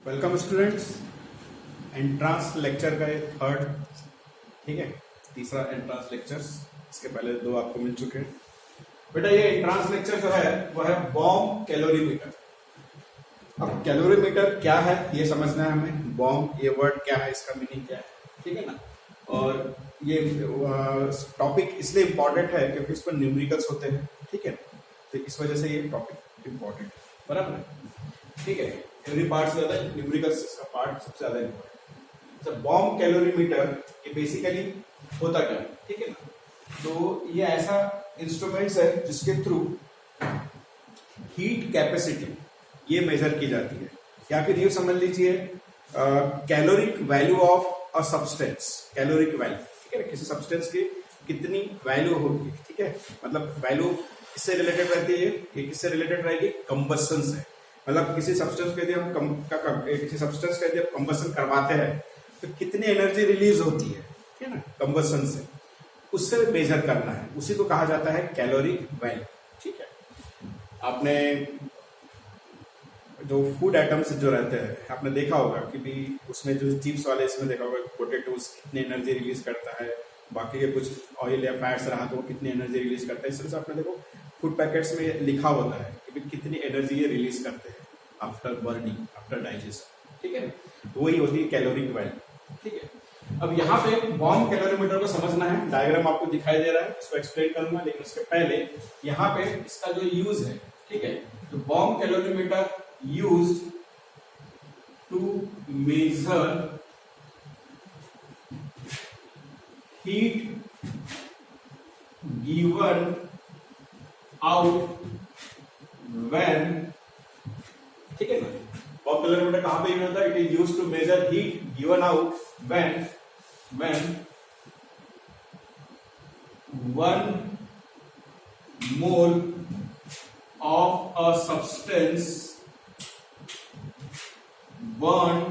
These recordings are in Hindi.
Welcome students. एंट्रांस लेक्चर का ये थर्ड, ठीक है, तीसरा एंट्रांस लेक्चर्स। इसके पहले दो आपको मिल चुके हैं। बेटा ये एंट्रांस लेक्चर जो है वो है बॉम्ब कैलोरीमीटर। अब कैलोरीमीटर क्या है ये समझना है हमें। बॉम्ब ये वर्ड क्या है, इसका मीनिंग क्या है, ठीक है ना। और ये टॉपिक इसलिए इम्पोर्टेंट है क्योंकि इस पर न्यूमेरिकल्स होते हैं, ठीक है। तो इस वजह से ये टॉपिक इम्पोर्टेंट है, बराबर है, ठीक है। एवरी पार्ट से ज्यादा न्यूमेरिकल्स इसका पार्ट सबसे ज्यादा इम्पोर्टेंट। बॉम्ब कैलोरीमीटर ये बेसिकली होता क्या है, ठीक है ना। तो ये ऐसा इंस्ट्रूमेंट्स है जिसके थ्रू हीट कैपेसिटी ये मेजर की जाती है, या फिर ये समझ लीजिए caloric value of a substance. Caloric value, ठीक है ना, किसी सब्सटेंस की कितनी वैल्यू होगी, ठीक है। मतलब वैल्यू किससे रिलेटेड रहती है, ये किससे रिलेटेड रहेगी, कंबस्शन से। मतलब किसी सब्सटेंस को यदि हम किसी सब्सटेंस का यदि हम कंबस्शन करवाते हैं तो कितनी एनर्जी रिलीज होती है, ठीक है ना, कंबस्शन से, उससे मेजर करना है। उसी को कहा जाता है कैलोरिक वैल्यू, ठीक है। आपने जो फूड आइटम्स जो रहते हैं आपने देखा होगा कि भी उसमें जो चिप्स वाले इसमें देखा होगा पोटेटोज कितनी एनर्जी रिलीज करता है, बाकी के कुछ ऑयल या फैट्स रहा तो वो कितनी एनर्जी रिलीज करता है। इस तरह से आपने देखो फूड पैकेट्स में लिखा होता है कि कितनी एनर्जी ये रिलीज करते हैं आफ्टर बर्निंग, आफ्टर डाइजेशन, ठीक है। तो वही होती है कैलोरिक वैल्यू, ठीक है। अब यहाँ पे बॉम्ब कैलोरीमीटर को समझना है। डायग्राम आपको दिखाई दे रहा है, इसको एक्सप्लेन करूंगा, लेकिन उसके पहले यहाँ पे इसका जो यूज है, ठीक है। तो bomb calorimeter used to measure heat given out when, ठीक है ना। बॉम्ब कैलोरीमीटर कहां पे यूज होता है, it is used to measure heat given out when 1 mole of a substance burned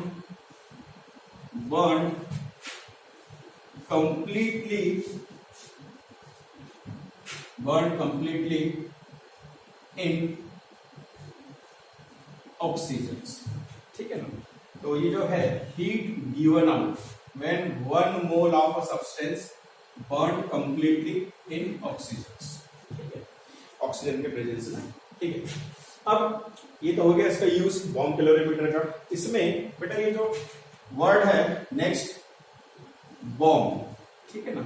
completely in oxygen, ठीक है ना। तो ये जो है heat given out when 1 mole of a substance burn completely in oxygen, ठीक है, ऑक्सीजन के प्रेजेंस में, ठीक है। अब ये तो हो गया इसका यूज बॉम्ब कैलोरीमीटर का। इसमें बेटा ये जो वर्ड है नेक्स्ट बॉम्ब, ठीक है ना।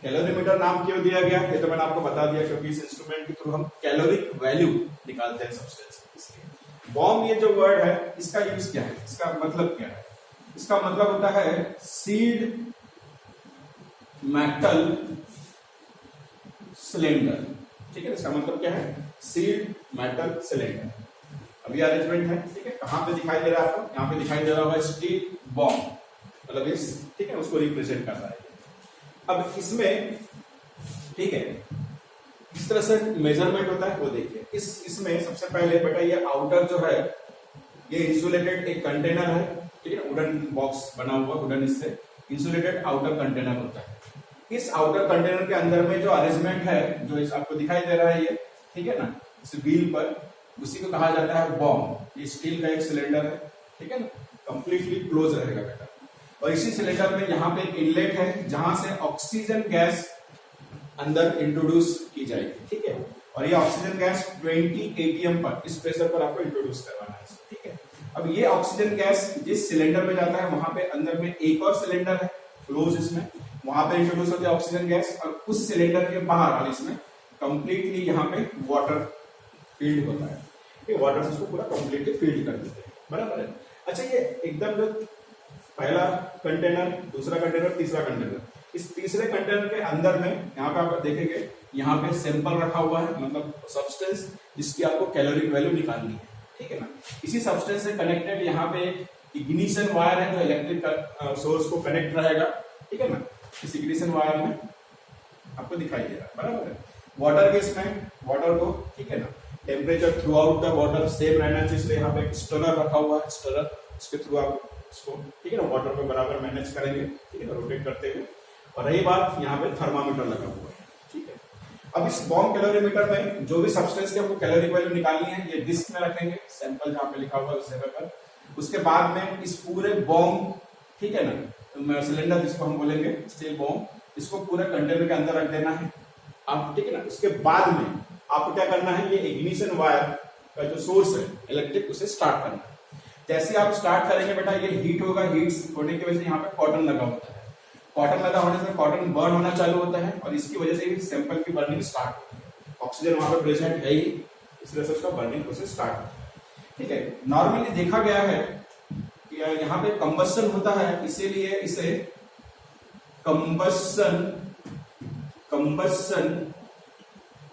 कैलोरीमीटर नाम क्यों दिया गया ये तो मैंने आपको बता दिया, क्योंकि इस इंस्ट्रूमेंट के थ्रू हम कैलोरिक वैल्यू निकालते हैं सब्सटेंस की, इसलिए बॉम्ब ये जो वर्ड है इसका यूज क्या है, इसका मतलब क्या है। इसका मतलब होता है सील्ड मेटल सिलेंडर, ठीक है। इसका मतलब क्या है, सील्ड मेटल सिलेंडर। अभी अरेंजमेंट है, ठीक है। कहां पे दिखाई दे रहा है आपको, यहाँ पे दिखाई दे रहा होगा स्टील बॉम्ब, मतलब इस, ठीक है, उसको रिप्रेजेंट कर रहा है। अब इसमें, ठीक है, इस तरह से मेजरमेंट होता है वो देखिए। इसमें सबसे पहले बेटा ये आउटर जो है ये इंसुलेटेड एक कंटेनर है, ठीक है, वुडन बॉक्स बना हुआ, वुडन इससे इंसुलेटेड आउटर कंटेनर होता है। इस आउटर कंटेनर के अंदर में जो अरेंजमेंट है जो इस आपको दिखाई दे रहा है ये, ठीक है ना, इस व्हील पर, उसी को कहा जाता है बॉम्ब। ये स्टील का एक सिलेंडर है, ठीक है ना, कंप्लीटली क्लोज रहेगा बेटा। और इसी सिलेंडर में यहाँ पे एक इनलेट है जहां से ऑक्सीजन गैस अंदर इंट्रोड्यूस की जाएगी, ठीक है। और ये ऑक्सीजन गैस 20 atm पर, इस प्रेशर पर आपको इंट्रोड्यूस करवाना है, ठीक है। अब ये ऑक्सीजन गैस जिस सिलेंडर में जाता है वहां पे अंदर में एक और सिलेंडर है क्लोज, इसमें वहां पे इंट्रोड्यूस होती है ऑक्सीजन गैस, और उस सिलेंडर के बाहर वाले इसमें कंप्लीटली यहाँ पे वाटर फील्ड होता है, ये वाटर से इसको पूरा कंप्लीटली फील्ड कर देते हैं, बराबर है। अच्छा ये एकदम जो पहला कंटेनर, दूसरा कंटेनर, तीसरा कंटेनर, इस तीसरे कंटेनर के अंदर में यहाँ पे आप देखेंगे यहाँ पे सैंपल रखा हुआ है, मतलब सब्सटेंस जिसकी आपको कैलोरिक वैल्यू निकालनी है, ठीक है ना। इसी सब्सटेंस से कनेक्टेड यहाँ पे एक इग्निशन वायर है जो इलेक्ट्रिक सोर्स को कनेक्ट रहेगा, ठीक है ना। इस इग्निशन वायर में आपको दिखाई दे रहा है, बराबर है। वाटर के इसमें वाटर को, ठीक है ना, temperature through out the water same रहना चाहिए, इसलिए यहाँ पे एक स्टरर रखा हुआ है। स्टरर, इसके थ्रू आप इसको, ठीक है ना, वाटर को बराबर मैनेज करेंगे, ठीक है ना, रोटेट करते हुए। और रही बात, यहाँ पे थर्मामीटर लगा हुआ है, ठीक है। अब इस बॉम्ब कैलोरीमीटर में जो भी सब्सटेंस की आपको कैलोरी वैल्यू निकालनी है ये डिस्क में रखेंगे, सैंपल जहाँ पे लिखा हुआ है उस जगह पर, उसके बाद में इस पूरे बॉम्ब, ठीक है ना, सिलेंडर जिसको हम बोलेंगे स्टील बॉम्ब, इसको पूरे कंटेनर के अंदर रख देना है आप, ठीक है ना। उसके बाद में आपको क्या करना है, ये इग्निशन वायर का जो सोर्स है इलेक्ट्रिक, उसे स्टार्ट करना है। जैसे आप स्टार्ट करेंगे बेटा, ये हीट होगा, हीट होने की वजह से यहाँ पे कॉटन लगा होता है, कॉटन लगा होने से कॉटन बर्न होना चालू होता है और इसकी वजह से सैंपल की बर्निंग स्टार्ट होती है। ऑक्सीजन वहां पर प्रेजेंट है ही, इस वजह से उसका बर्निंग प्रोसेस स्टार्ट होता है, ठीक है। नॉर्मली देखा गया है कि यहाँ पे कंबस्शन होता है, इसीलिए इसे कंबस्शन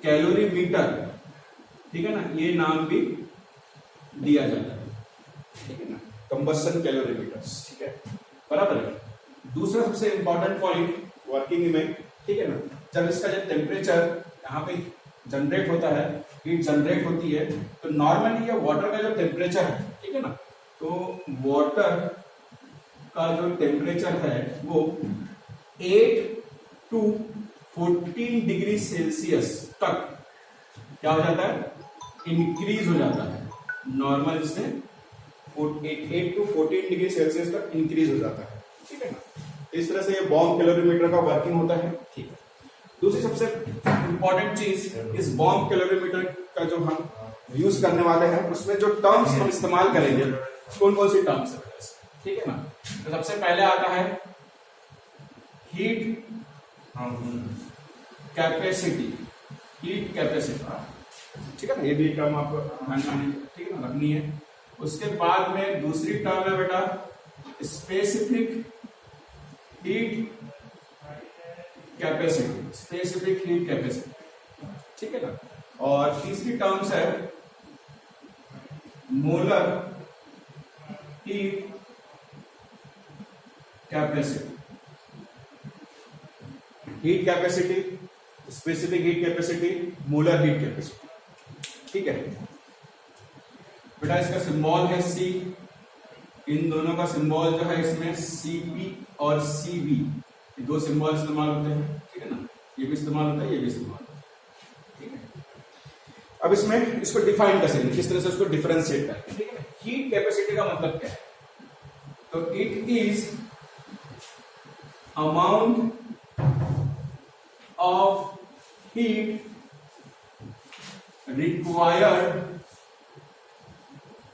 कैलोरीमीटर, ठीक है ना, ये नाम भी दिया जाता है, ठीक है ना, कंबस्शन कैलोरीमीटर, ठीक है, बराबर है। दूसरा सबसे इंपॉर्टेंट पॉइंट वर्किंग में, ठीक है ना, जब इसका जब टेम्परेचर यहाँ पे जनरेट होता है, हीट जनरेट होती है, तो नॉर्मली ये वाटर का जो टेम्परेचर है, ठीक है ना, तो वाटर का जो टेम्परेचर है वो 8 to 14 डिग्री सेल्सियस तक क्या हो जाता है, इंक्रीज हो जाता है। नॉर्मल से 8 to 14 डिग्री सेल्सियस तक इंक्रीज हो जाता है, ठीक है ना। इस तरह से ये बॉम्ब कैलोरीमीटर का वर्किंग होता है, ठीक है। दूसरी सबसे इंपॉर्टेंट चीज, इस बॉम्ब कैलोरीमीटर का जो हम यूज करने वाले हैं, उसमें जो टर्म्स हम इस्तेमाल करेंगे, कौन कौन सी टर्म्स है, ठीक है ना। तो सबसे पहले आता है हीट कैपेसिटी, हीट कैपेसिटी, ठीक है ना, ये भी टर्म आपको ठीक है ना रखनी है। उसके बाद में दूसरी टर्म है बेटा specific heat capacity, specific heat capacity, ठीक है ना। और तीसरी टर्म्स है molar heat capacity, heat capacity, specific heat capacity, molar heat capacity, ठीक है बेटा। इसका सिंबल है सी, इन दोनों का सिंबल जो है इसमें Cp और Cv, ये दो सिंबल इस्तेमाल होते हैं, ठीक है ना, ये भी इस्तेमाल होता है, ये भी इस्तेमाल होता है, ठीक है। अब इसमें इसको डिफाइन कर सकते हैं, किस तरह से उसको डिफरेंशिएट करते हैं, ठीक है ना। हीट कैपेसिटी का मतलब क्या है, तो it is amount of heat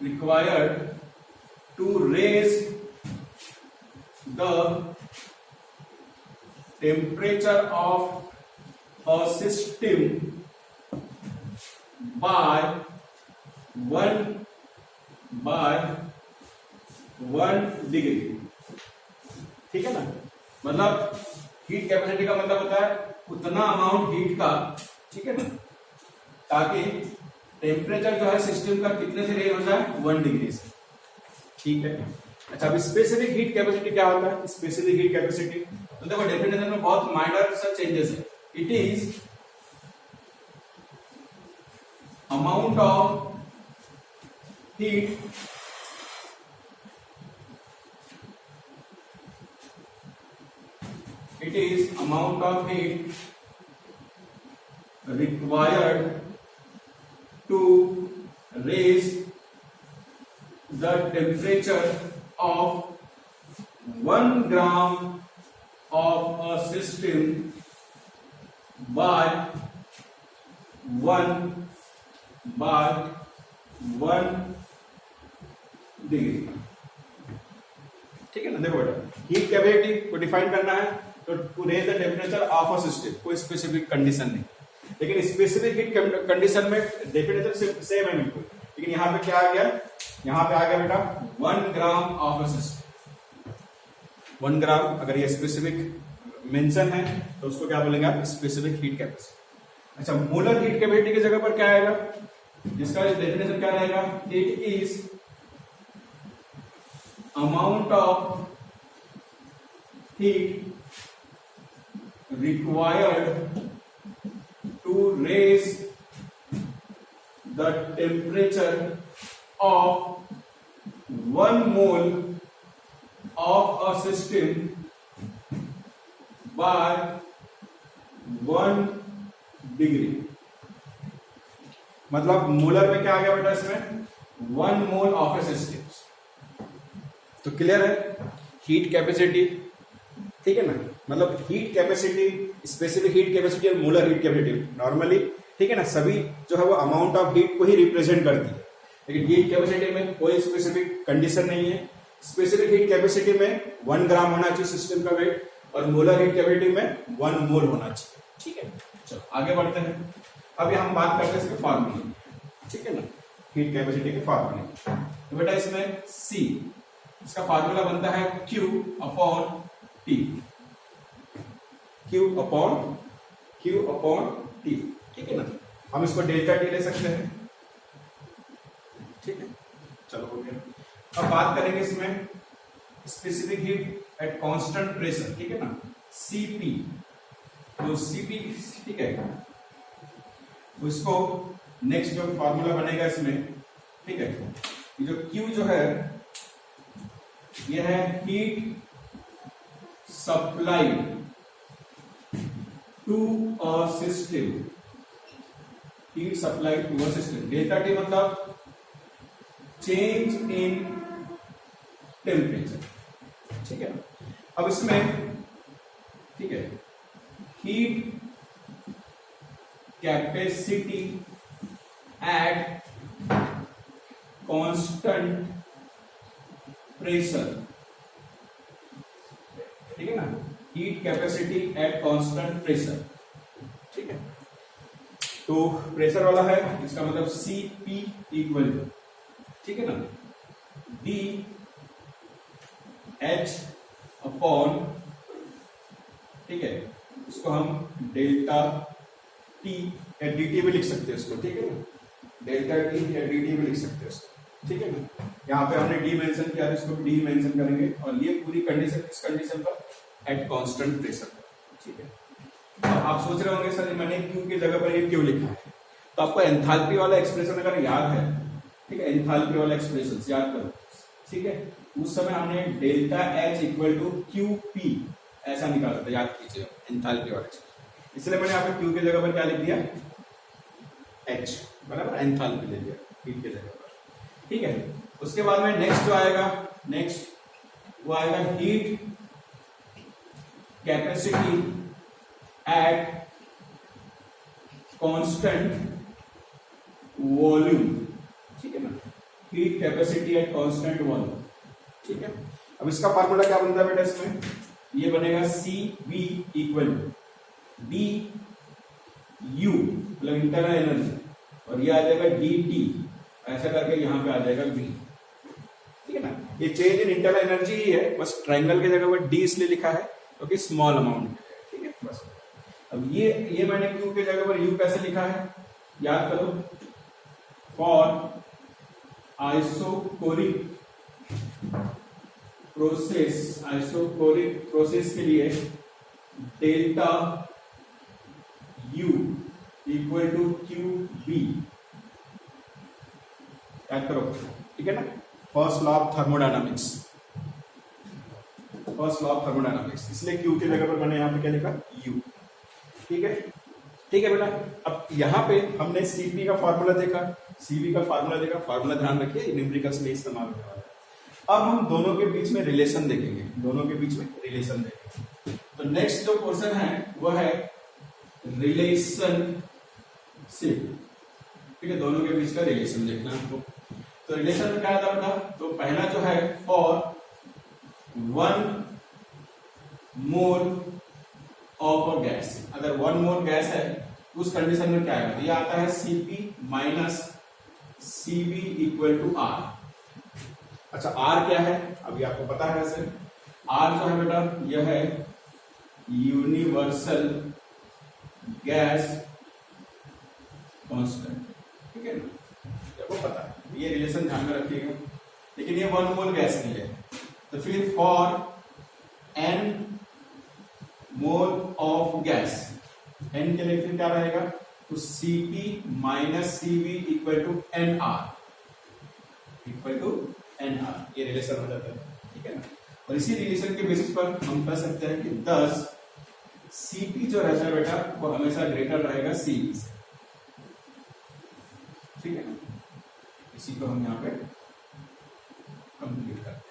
required to raise the temperature of a system by 1 degree, ठीक है ना। मतलब हीट कैपेसिटी का मतलब होता है उतना अमाउंट हीट का, ठीक है ना, ताकि टेम्परेचर जो है सिस्टम का कितने से रेज हो जाए, 1 डिग्री से, ठीक है। अच्छा, अब स्पेसिफिक हीट कैपेसिटी क्या होता है, स्पेसिफिक हीट कैपेसिटी तो देखो डेफिनेशन में बहुत माइनर सा चेंजेस है। It is amount of heat required to raise the temperature of 1 gram of a system by 1 degree, ठीक है ना। देखो बेटा, हीट कैपेसिटी को डिफाइन करना है तो to raise the temperature of a system, कोई स्पेसिफिक कंडीशन नहीं, लेकिन स्पेसिफिक हीट कंडीशन में डेफिनेशन सेम है बिल्कुल, लेकिन यहाँ पे क्या आ गया, यहाँ पे आ गया बेटा 1 ग्राम ऑफ अ सिस्टम, 1 ग्राम अगर ये स्पेसिफिक मेंशन है तो उसको क्या बोलेंगे आप, स्पेसिफिक हीट कैपेसिटी। अच्छा, मोलर हीट कैपेसिटी की जगह पर क्या आएगा, जिसका डेफिनेशन क्या रहेगा, it is amount of heat required to raise the temperature of 1 mole of a system by 1 degree. मतलब मोलर में क्या आ गया बेटा, इसमें 1 मोल ऑफ ए सिस्टम, तो क्लियर है हीट कैपेसिटी, ठीक है ना, मतलब heat capacity, specific heat capacity और मोलर हीट कैपेसिटी नॉर्मली, ठीक है ना, सभी जो है वो अमाउंट ऑफ हीट को ही रिप्रेजेंट करती है, लेकिन हीट कैपेसिटी में कोई स्पेसिफिक कंडीशन नहीं है। स्पेसिफिक हीट कैपेसिटी में 1 ग्राम होना चाहिए सिस्टम का वेट और मोलर हीट कैपेसिटी में 1 मोल होना चाहिए, ठीक है। चलो आगे बढ़ते हैं। अब हम बात करते हैं इसके फार्मूले, ठीक है ना, हीट कैपेसिटी के फार्मूले। तो बेटा इसमें C, इसका फार्मूला बनता है Q upon T, Q upon T, ठीक है ना। हम इसको डेल्टा T ले सकते हैं, ठीक है। चलो हो गया। अब बात करेंगे इसमें specific heat at constant pressure, ठीक है ना, Cp। तो Cp, ठीक है, उसको नेक्स्ट जो फार्मूला बनेगा इसमें, ठीक है, जो Q जो है यह है heat supplied to a system, heat supplied to a system. Delta T मतलब चेंज इन टेम्परेचर, ठीक है। अब इसमें, ठीक है, heat capacity at constant pressure, ठीक है ना, heat capacity at constant pressure, ठीक है। तो प्रेशर वाला है, इसका मतलब Cp इक्वल, ठीक है ना, डी एच अपॉन, ठीक है, इसको हम डेल्टा टी या dt भी लिख सकते हैं इसको, ठीक है ना, डेल्टा टी या dt भी लिख सकते हैं इसको, ठीक है ना। यहाँ पे हमने d मेंशन किया, इसको डी मेंशन करेंगे और ये पूरी कंडीशन किस कंडीशन पर, एट कांस्टेंट प्रेशर पर, ठीक है। अब आप सोच रहे होंगे सर मैंने Q की जगह पर ये क्यों लिखा है, तो आपको एंथैल्पी वाला एक्सप्रेशन अगर याद है, ठीक है, एंथैल्पी वाला एक्सप्रेशन याद करो, ठीक है, उस समय हमने delta H equal to QP ऐसा निकाला था, याद कीजिए एंथैल्पी वाला एक्सप्रेशन। इसलिए मैंने यहाँ पे Q की जगह पर क्या लिख दिया, H, बराबर, एंथैल्पी ले लिया हीट की जगह पर, ठीक है। उसके बाद में नेक्स्ट जो आएगा, नेक्स्ट वो आएगा heat capacity at constant volume, ठीक है ना, heat capacity at constant volume, ठीक है। अब इसका फार्मूला क्या बनता है बेटा, इसमें ये बनेगा Cv इक्वल डी यू मतलब इंटरनल एनर्जी, और ये आ जाएगा dt, ऐसा करके यहाँ पे आ जाएगा V, ठीक है ना। ये चेंज इन इंटरनल एनर्जी ही है, बस ट्रायंगल की जगह पर d इसलिए लिखा है क्योंकि स्मॉल अमाउंट, ठीक है, बस। अब ये मैंने Q की जगह पर U कैसे लिखा है, याद करो, फॉर आइसोकोरिक प्रोसेस के लिए delta U equal to QB, याद करो, ठीक है ना, first law of thermodynamics, first law of thermodynamics, इसलिए Q की जगह पर मैंने यहाँ पे क्या लिखा, U, ठीक है, ठीक है बेटा। अब यहाँ पे हमने Cp का फार्मूला देखा, Cv का फार्मूला देखा, फार्मूला ध्यान रखिए न्यूमेरिकल्स में इस्तेमाल होने वाला है। अब हम दोनों के बीच में रिलेशन देखेंगे, दोनों के बीच में रिलेशन देखेंगे। तो नेक्स्ट जो क्वेश्चन है वह है रिलेशनशिप, ठीक है, दोनों के बीच का रिलेशन देखना है आपको। तो रिलेशन में क्या था बेटा, तो पहला जो है for 1 mole of a gas, अगर 1 मोल गैस है उस कंडीशन में क्या है, तो ये आता है Cp minus Cv equal to R। अच्छा R क्या है, अभी आपको पता है वैसे, R जो है बेटा यह है यूनिवर्सल गैस कांस्टेंट, ठीक है ना, आपको पता है, ये रिलेशन ध्यान में रखिएगा। लेकिन ये 1 मोल गैस के लिए, तो फिर for n mole of gas, n के लिए फिर क्या रहेगा, तो Cp minus Cv equal to NR, ये रिलेशन हो जाता है, ठीक है ना। और इसी रिलेशन के बेसिस पर हम कह सकते हैं कि 10 Cp जो रहता है बेटा वो हमेशा ग्रेटर रहेगा Cv से, ठीक है ना। इसी को हम यहाँ पे कंप्लीट करते हैं।